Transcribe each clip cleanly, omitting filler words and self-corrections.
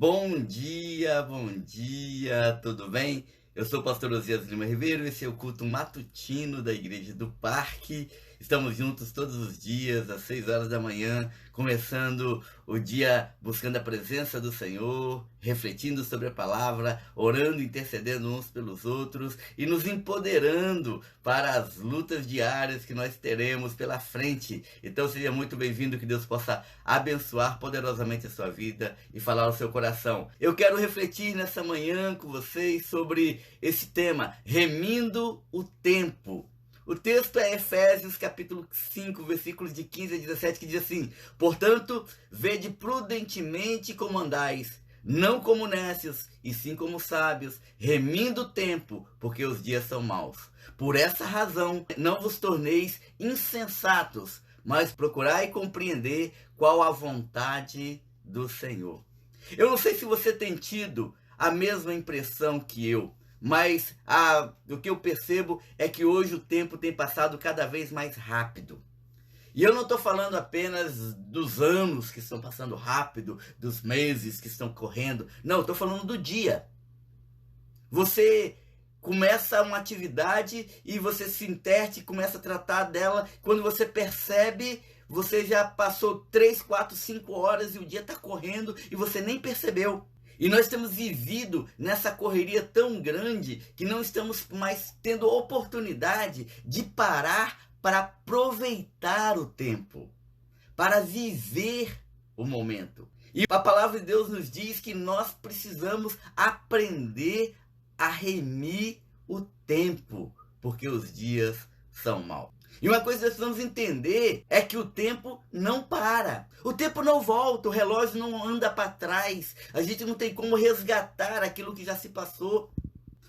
Bom dia, tudo bem? Eu sou o pastor Osias Lima Ribeiro, esse é o culto matutino da Igreja do Parque. Estamos juntos todos os dias, às 6 horas da manhã, começando o dia buscando a presença do Senhor, refletindo sobre a palavra, orando, intercedendo uns pelos outros e nos empoderando para as lutas diárias que nós teremos pela frente. Então seja muito bem-vindo, que Deus possa abençoar poderosamente a sua vida e falar ao seu coração. Eu quero refletir nessa manhã com vocês sobre esse tema, remindo o tempo. O texto é Efésios capítulo 5, versículos de 15 a 17, que diz assim: portanto, vede prudentemente como andais, não como necios, e sim como sábios, remindo o tempo, porque os dias são maus. Por essa razão, não vos torneis insensatos, mas procurai compreender qual a vontade do Senhor. Eu não sei se você tem tido a mesma impressão que eu, mas o que eu percebo é que hoje o tempo tem passado cada vez mais rápido. E eu não estou falando apenas dos anos que estão passando rápido, dos meses que estão correndo. Não, estou falando do dia. Você começa uma atividade e você se interte, começa a tratar dela. Quando você percebe, você já passou 3, 4, 5 horas e o dia está correndo e você nem percebeu. E nós temos vivido nessa correria tão grande que não estamos mais tendo oportunidade de parar para aproveitar o tempo, para viver o momento. E a palavra de Deus nos diz que nós precisamos aprender a remir o tempo, porque os dias são maus. E uma coisa que nós precisamos entender é que o tempo não para. O tempo não volta, o relógio não anda para trás. A gente não tem como resgatar aquilo que já se passou.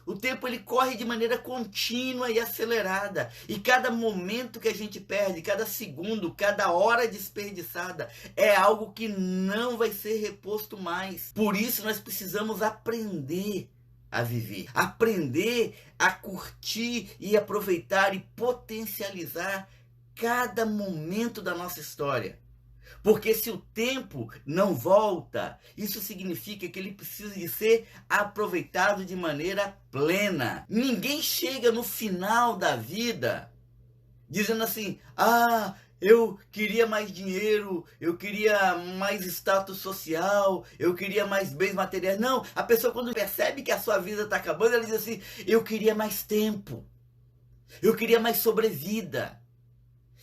O tempo ele corre de maneira contínua e acelerada. E cada momento que a gente perde, cada segundo, cada hora desperdiçada, é algo que não vai ser reposto mais. Por isso nós precisamos aprender a viver, aprender a curtir e aproveitar e potencializar cada momento da nossa história. Porque se o tempo não volta, isso significa que ele precisa de ser aproveitado de maneira plena. Ninguém chega no final da vida dizendo assim: eu queria mais dinheiro, eu queria mais status social, eu queria mais bens materiais. Não, a pessoa, quando percebe que a sua vida está acabando, ela diz assim: eu queria mais tempo, eu queria mais sobrevida,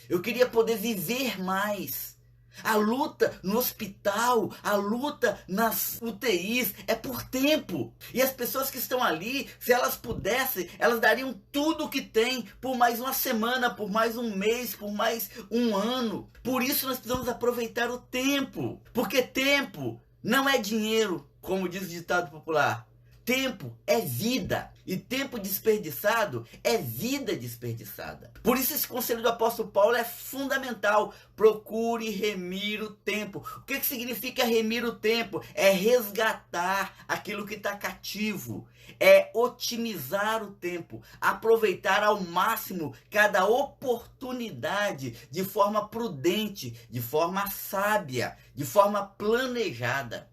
eu queria poder viver mais. A luta no hospital, a luta nas UTIs é por tempo. E as pessoas que estão ali, se elas pudessem, elas dariam tudo o que têm por mais uma semana, por mais um mês, por mais um ano. Por isso nós precisamos aproveitar o tempo. Porque tempo não é dinheiro, como diz o ditado popular. Tempo é vida. E tempo desperdiçado é vida desperdiçada. Por isso esse conselho do apóstolo Paulo é fundamental. Procure remir o tempo. O que significa remir o tempo? É resgatar aquilo que está cativo. É otimizar o tempo. Aproveitar ao máximo cada oportunidade de forma prudente, de forma sábia, de forma planejada.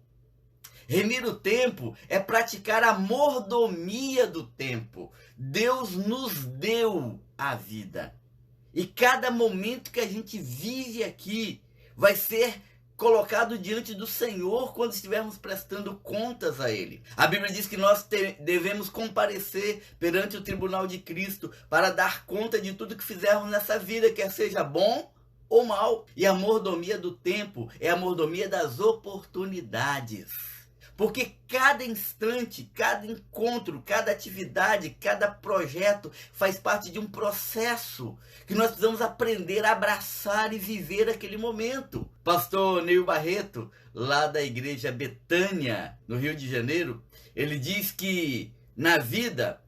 Remir o tempo é praticar a mordomia do tempo. Deus nos deu a vida. E cada momento que a gente vive aqui vai ser colocado diante do Senhor quando estivermos prestando contas a Ele. A Bíblia diz que nós devemos comparecer perante o tribunal de Cristo para dar conta de tudo que fizermos nessa vida, quer seja bom ou mal. E a mordomia do tempo é a mordomia das oportunidades. Porque cada instante, cada encontro, cada atividade, cada projeto faz parte de um processo que nós precisamos aprender a abraçar e viver aquele momento. Pastor Neil Barreto, lá da Igreja Betânia, no Rio de Janeiro, ele diz que na vida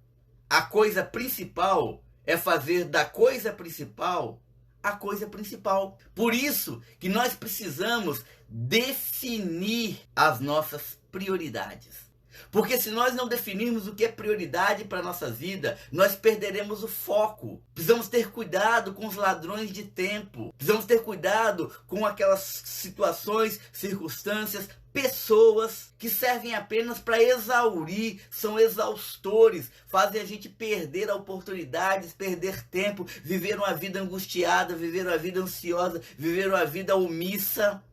a coisa principal é fazer da coisa principal a coisa principal. Por isso que nós precisamos definir as nossas prioridades. Porque se nós não definirmos o que é prioridade para a nossa vida, nós perderemos o foco. Precisamos ter cuidado com os ladrões de tempo. Precisamos ter cuidado com aquelas situações, circunstâncias, pessoas que servem apenas para exaurir, são exaustores, fazem a gente perder oportunidades, perder tempo, viver uma vida angustiada, viver uma vida ansiosa, viver uma vida omissa.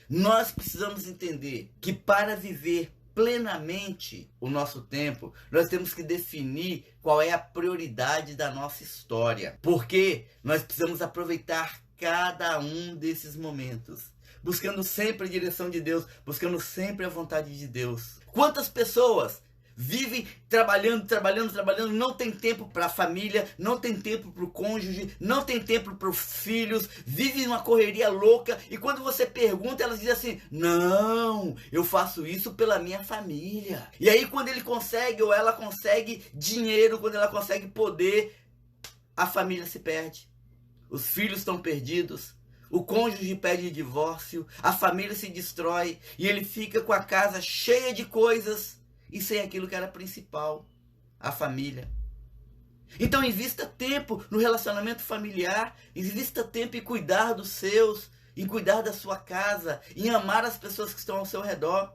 Nós precisamos entender que para viver plenamente o nosso tempo, nós temos que definir qual é a prioridade da nossa história. Porque nós precisamos aproveitar cada um desses momentos, buscando sempre a direção de Deus, buscando sempre a vontade de Deus. Quantas pessoas vivem trabalhando, não tem tempo para a família, não tem tempo para o cônjuge, não tem tempo para os filhos, vivem uma correria louca, e quando você pergunta, elas dizem assim: não, eu faço isso pela minha família. E aí quando ele consegue ou ela consegue dinheiro, quando ela consegue poder, a família se perde, os filhos estão perdidos, o cônjuge pede divórcio, a família se destrói, e ele fica com a casa cheia de coisas e sem aquilo que era principal, a família. Então invista tempo no relacionamento familiar, invista tempo em cuidar dos seus, em cuidar da sua casa, em amar as pessoas que estão ao seu redor.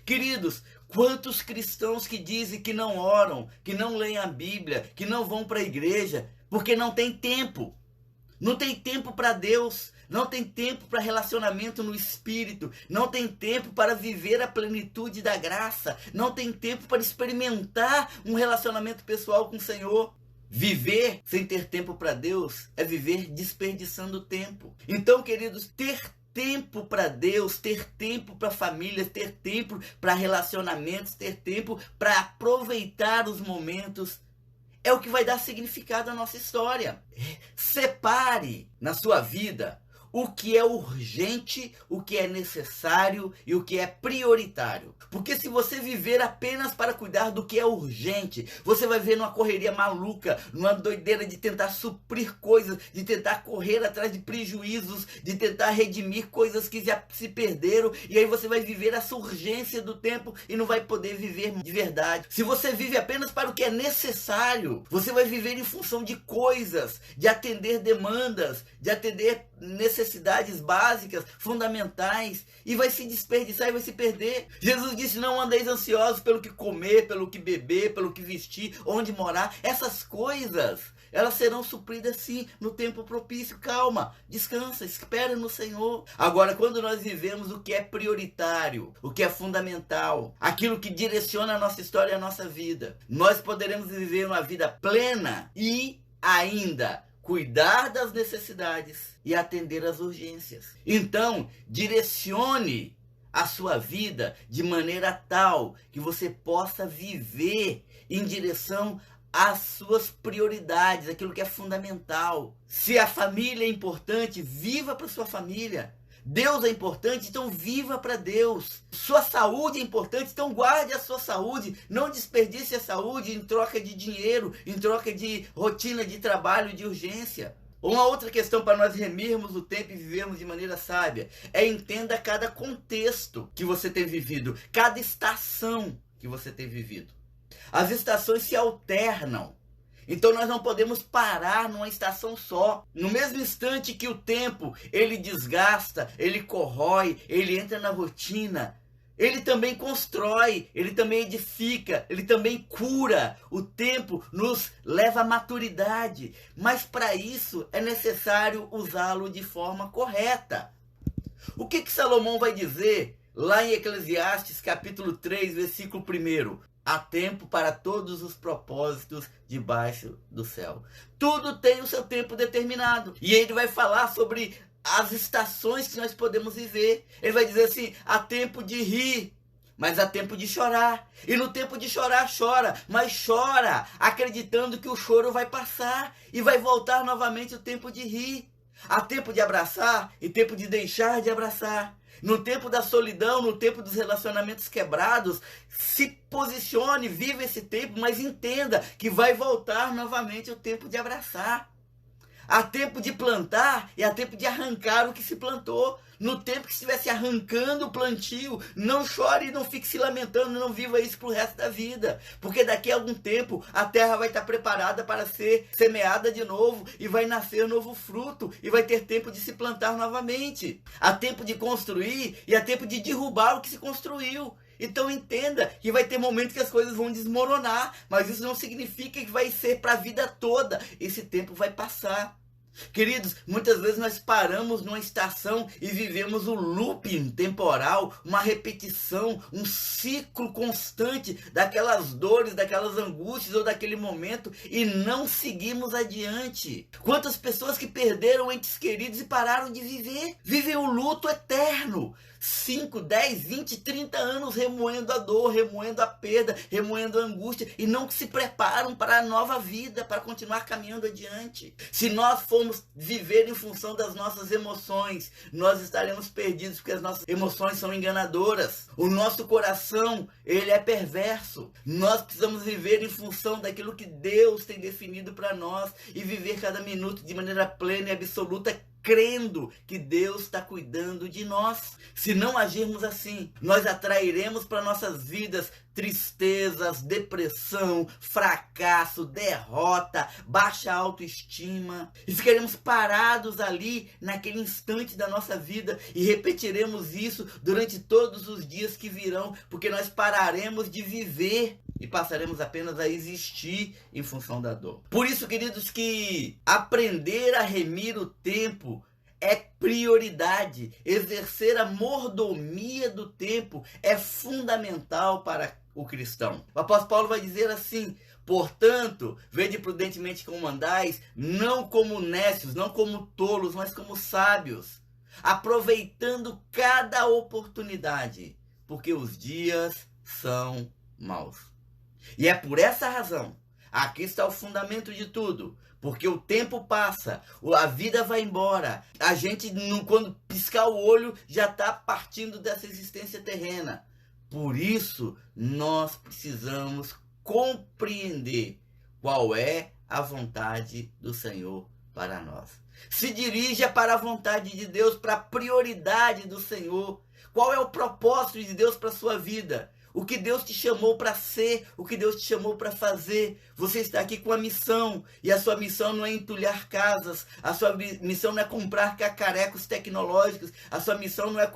Queridos, quantos cristãos que dizem que não oram, que não leem a Bíblia, que não vão para a igreja, porque não tem tempo. Não tem tempo para Deus, não tem tempo para relacionamento no Espírito, não tem tempo para viver a plenitude da graça, não tem tempo para experimentar um relacionamento pessoal com o Senhor. Viver sem ter tempo para Deus é viver desperdiçando tempo. Então, queridos, ter tempo para Deus, ter tempo para a família, ter tempo para relacionamentos, ter tempo para aproveitar os momentos, é o que vai dar significado à nossa história. Separe na sua vida o que é urgente, o que é necessário e o que é prioritário. Porque se você viver apenas para cuidar do que é urgente, você vai ver numa correria maluca, numa doideira de tentar suprir coisas, de tentar correr atrás de prejuízos, de tentar redimir coisas que já se perderam, e aí você vai viver essa urgência do tempo e não vai poder viver de verdade. Se você vive apenas para o que é necessário, você vai viver em função de coisas, de atender demandas, de atender necessidades básicas, fundamentais, e vai se desperdiçar e vai se perder. Jesus disse: não andeis ansiosos pelo que comer, pelo que beber, pelo que vestir, onde morar. Essas coisas, elas serão supridas sim no tempo propício. Calma, descansa, espera no Senhor. Agora, quando nós vivemos o que é prioritário, o que é fundamental, aquilo que direciona a nossa história e a nossa vida, nós poderemos viver uma vida plena e ainda cuidar das necessidades e atender às urgências. Então, direcione a sua vida de maneira tal que você possa viver em direção às suas prioridades, aquilo que é fundamental. Se a família é importante, viva para sua família. Deus é importante, então viva para Deus. Sua saúde é importante, então guarde a sua saúde. Não desperdice a saúde em troca de dinheiro, em troca de rotina de trabalho, de urgência. Uma outra questão para nós remirmos o tempo e vivermos de maneira sábia é: entenda cada contexto que você tem vivido, cada estação que você tem vivido. As estações se alternam. Então nós não podemos parar numa estação só. No mesmo instante que o tempo, ele desgasta, ele corrói, ele entra na rotina, ele também constrói, ele também edifica, ele também cura. O tempo nos leva à maturidade, mas para isso é necessário usá-lo de forma correta. O que Salomão vai dizer lá em Eclesiastes capítulo 3, versículo 1? Há tempo para todos os propósitos debaixo do céu. Tudo tem o seu tempo determinado. E ele vai falar sobre as estações que nós podemos viver. Ele vai dizer assim: há tempo de rir, mas há tempo de chorar. E no tempo de chorar, chora. Mas chora acreditando que o choro vai passar e vai voltar novamente o tempo de rir. Há tempo de abraçar e tempo de deixar de abraçar. No tempo da solidão, no tempo dos relacionamentos quebrados, se posicione, viva esse tempo, mas entenda que vai voltar novamente o tempo de abraçar. Há tempo de plantar e há tempo de arrancar o que se plantou. No tempo que estivesse arrancando o plantio, não chore e não fique se lamentando, não viva isso pro resto da vida. Porque daqui a algum tempo a terra vai estar preparada para ser semeada de novo e vai nascer novo fruto e vai ter tempo de se plantar novamente. Há tempo de construir e há tempo de derrubar o que se construiu. Então entenda que vai ter momentos que as coisas vão desmoronar, mas isso não significa que vai ser para a vida toda. Esse tempo vai passar. Queridos, muitas vezes nós paramos numa estação e vivemos um looping temporal, uma repetição, um ciclo constante daquelas dores, daquelas angústias ou daquele momento e não seguimos adiante. Quantas pessoas que perderam entes queridos e pararam de viver? Vivem o luto eterno. 5, 10, 20, 30 anos remoendo a dor, remoendo a perda, remoendo a angústia e não se preparam para a nova vida, para continuar caminhando adiante. Se nós formos viver em função das nossas emoções, nós estaremos perdidos porque as nossas emoções são enganadoras. O nosso coração, ele é perverso. Nós precisamos viver em função daquilo que Deus tem definido para nós e viver cada minuto de maneira plena e absoluta, crendo que Deus está cuidando de nós. Se não agirmos assim, nós atrairemos para nossas vidas tristezas, depressão, fracasso, derrota, baixa autoestima. E ficaremos parados ali naquele instante da nossa vida e repetiremos isso durante todos os dias que virão, porque nós pararemos de viver e passaremos apenas a existir em função da dor. Por isso, queridos, que aprender a remir o tempo é prioridade. Exercer a mordomia do tempo é fundamental para o cristão. O apóstolo Paulo vai dizer assim: portanto, vede prudentemente como andais, não como necios, não como tolos, mas como sábios, aproveitando cada oportunidade, porque os dias são maus. E é por essa razão, aqui está o fundamento de tudo, porque o tempo passa, a vida vai embora, a gente, quando piscar o olho, já está partindo dessa existência terrena. Por isso, nós precisamos compreender qual é a vontade do Senhor para nós. Se dirija para a vontade de Deus, para a prioridade do Senhor. Qual é o propósito de Deus para a sua vida? O que Deus te chamou para ser, o que Deus te chamou para fazer. Você está aqui com a missão, e a sua missão não é entulhar casas, a sua missão não é comprar cacarecos tecnológicos, a sua missão não é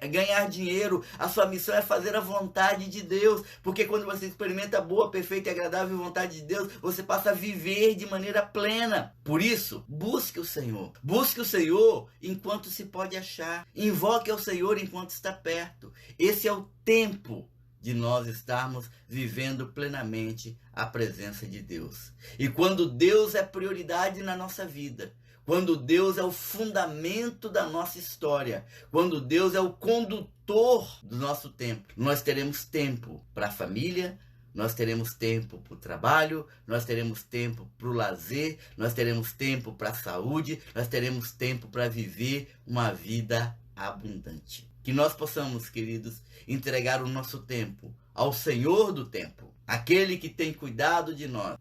ganhar dinheiro, a sua missão é fazer a vontade de Deus, porque quando você experimenta a boa, perfeita e agradável vontade de Deus, você passa a viver de maneira plena. Por isso, busque o Senhor enquanto se pode achar, invoque ao Senhor enquanto está perto. Esse é o tempo de nós estarmos vivendo plenamente a presença de Deus. E quando Deus é prioridade na nossa vida, quando Deus é o fundamento da nossa história, quando Deus é o condutor do nosso tempo, nós teremos tempo para a família, nós teremos tempo para o trabalho, nós teremos tempo para o lazer, nós teremos tempo para a saúde, nós teremos tempo para viver uma vida abundante. Que nós possamos, queridos, entregar o nosso tempo ao Senhor do tempo, aquele que tem cuidado de nós.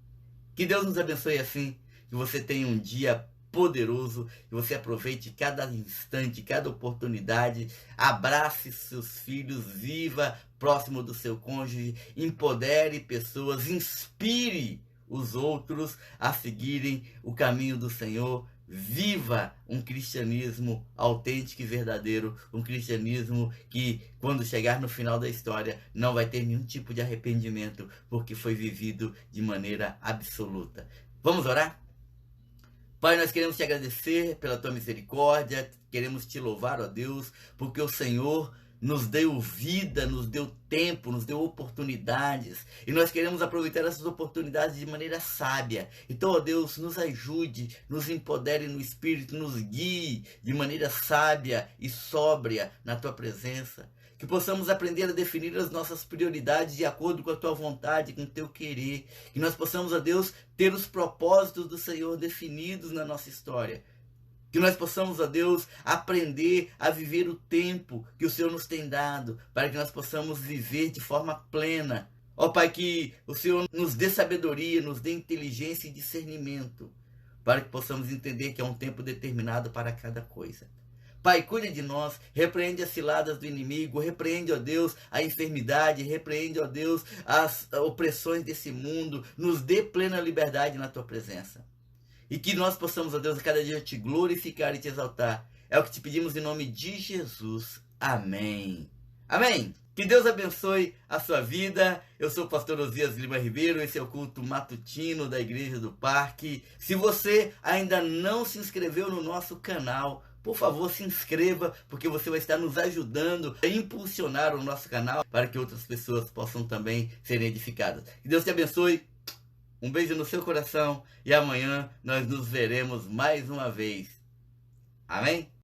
Que Deus nos abençoe assim, que você tenha um dia poderoso, que você aproveite cada instante, cada oportunidade, abrace seus filhos, viva próximo do seu cônjuge, empodere pessoas, inspire os outros a seguirem o caminho do Senhor. Viva um cristianismo autêntico e verdadeiro, um cristianismo que, quando chegar no final da história, não vai ter nenhum tipo de arrependimento, porque foi vivido de maneira absoluta. Vamos orar? Pai, nós queremos te agradecer pela tua misericórdia, queremos te louvar, ó Deus, porque o Senhor nos deu vida, nos deu tempo, nos deu oportunidades, e nós queremos aproveitar essas oportunidades de maneira sábia. Então, ó Deus, nos ajude, nos empodere no Espírito, nos guie de maneira sábia e sóbria na tua presença. Que possamos aprender a definir as nossas prioridades de acordo com a tua vontade, com o teu querer. Que nós possamos, ó Deus, ter os propósitos do Senhor definidos na nossa história. Que nós possamos, ó Deus, aprender a viver o tempo que o Senhor nos tem dado, para que nós possamos viver de forma plena. Ó Pai, que o Senhor nos dê sabedoria, nos dê inteligência e discernimento, para que possamos entender que é um tempo determinado para cada coisa. Pai, cuide de nós, repreende as ciladas do inimigo, repreende, ó Deus, a enfermidade, repreende, ó Deus, as opressões desse mundo, nos dê plena liberdade na tua presença. E que nós possamos, ó Deus, a cada dia te glorificar e te exaltar. É o que te pedimos em nome de Jesus. Amém. Amém. Que Deus abençoe a sua vida. Eu sou o pastor Osias Lima Ribeiro, esse é o culto matutino da Igreja do Parque. Se você ainda não se inscreveu no nosso canal, por favor, se inscreva, porque você vai estar nos ajudando a impulsionar o nosso canal para que outras pessoas possam também serem edificadas. Que Deus te abençoe. Um beijo no seu coração e amanhã nós nos veremos mais uma vez. Amém?